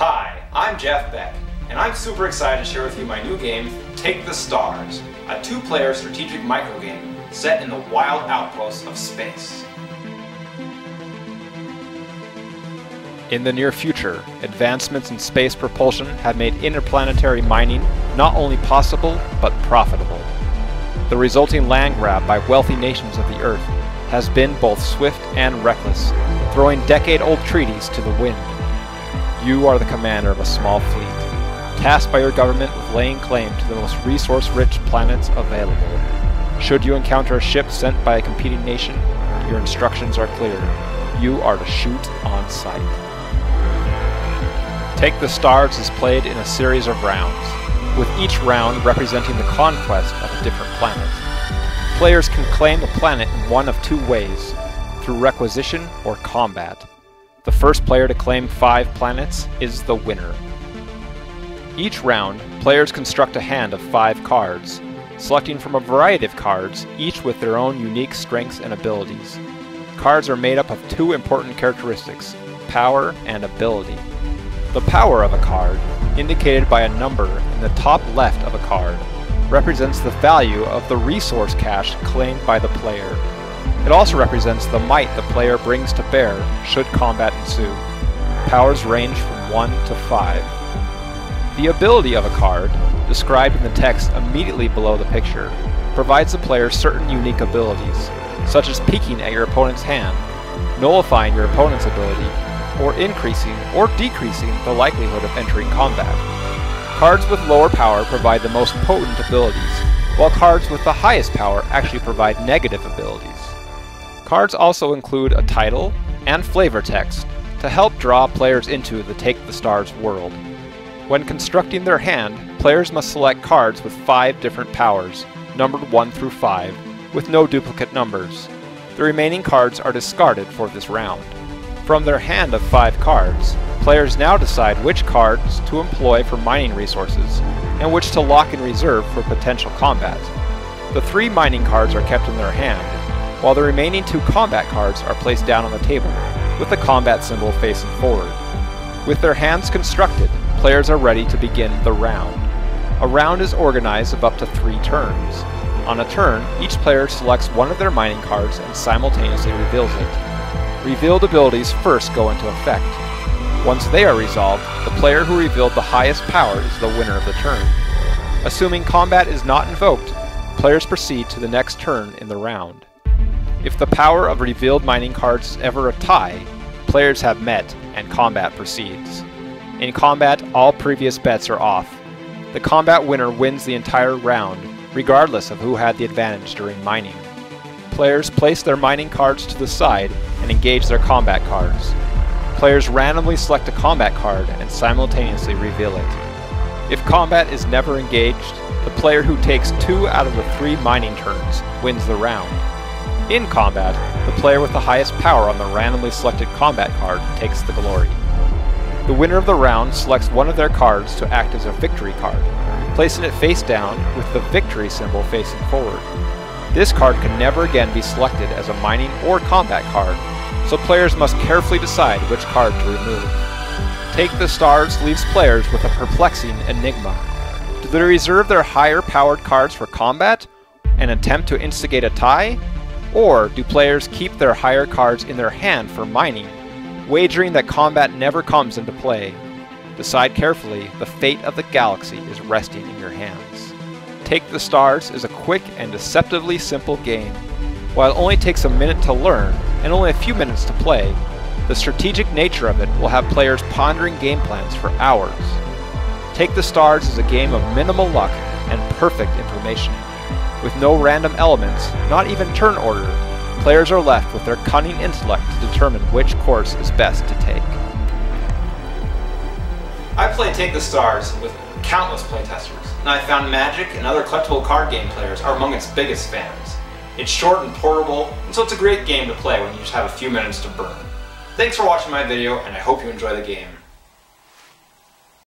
Hi, I'm Jeff Beck, and I'm super excited to share with you my new game, Take the Stars, a two-player strategic microgame set in the wild outposts of space. In the near future, advancements in space propulsion have made interplanetary mining not only possible, but profitable. The resulting land grab by wealthy nations of the Earth has been both swift and reckless, throwing decade-old treaties to the wind. You are the commander of a small fleet, tasked by your government with laying claim to the most resource-rich planets available. Should you encounter a ship sent by a competing nation, your instructions are clear. You are to shoot on sight. Take the Stars is played in a series of rounds, with each round representing the conquest of a different planet. Players can claim a planet in one of two ways, through requisition or combat. The first player to claim 5 planets is the winner. Each round, players construct a hand of 5 cards, selecting from a variety of cards, each with their own unique strengths and abilities. Cards are made up of 2 important characteristics, power and ability. The power of a card, indicated by a number in the top left of a card, represents the value of the resource cache claimed by the player. It also represents the might the player brings to bear should combat ensue. Powers range from 1 to 5. The ability of a card, described in the text immediately below the picture, provides the player certain unique abilities, such as peeking at your opponent's hand, nullifying your opponent's ability, or increasing or decreasing the likelihood of entering combat. Cards with lower power provide the most potent abilities, while cards with the highest power actually provide negative abilities. Cards also include a title and flavor text to help draw players into the Take the Stars world. When constructing their hand, players must select cards with 5 different powers, numbered 1 through 5, with no duplicate numbers. The remaining cards are discarded for this round. From their hand of 5 cards, players now decide which cards to employ for mining resources, and which to lock in reserve for potential combat. The 3 mining cards are kept in their hand, while the remaining 2 combat cards are placed down on the table, with the combat symbol facing forward. With their hands constructed, players are ready to begin the round. A round is organized of up to 3 turns. On a turn, each player selects one of their mining cards and simultaneously reveals it. Revealed abilities first go into effect. Once they are resolved, the player who revealed the highest power is the winner of the turn. Assuming combat is not invoked, players proceed to the next turn in the round. If the power of revealed mining cards is ever a tie, players have met and combat proceeds. In combat, all previous bets are off. The combat winner wins the entire round, regardless of who had the advantage during mining. Players place their mining cards to the side and engage their combat cards. Players randomly select a combat card and simultaneously reveal it. If combat is never engaged, the player who takes 2 out of the 3 mining turns wins the round. In combat, the player with the highest power on the randomly selected combat card takes the glory. The winner of the round selects one of their cards to act as a victory card, placing it face down with the victory symbol facing forward. This card can never again be selected as a mining or combat card, so players must carefully decide which card to remove. Take the Stars leaves players with a perplexing enigma. Do they reserve their higher powered cards for combat and attempt to instigate a tie? Or do players keep their higher cards in their hand for mining, wagering that combat never comes into play? Decide carefully, the fate of the galaxy is resting in your hands. Take the Stars is a quick and deceptively simple game. While it only takes a minute to learn, and only a few minutes to play, the strategic nature of it will have players pondering game plans for hours. Take the Stars is a game of minimal luck and perfect information. With no random elements, not even turn order, players are left with their cunning intellect to determine which course is best to take. I play Take the Stars with countless playtesters, and I found Magic and other collectible card game players are among its biggest fans. It's short and portable, and so it's a great game to play when you just have a few minutes to burn. Thanks for watching my video, and I hope you enjoy the game.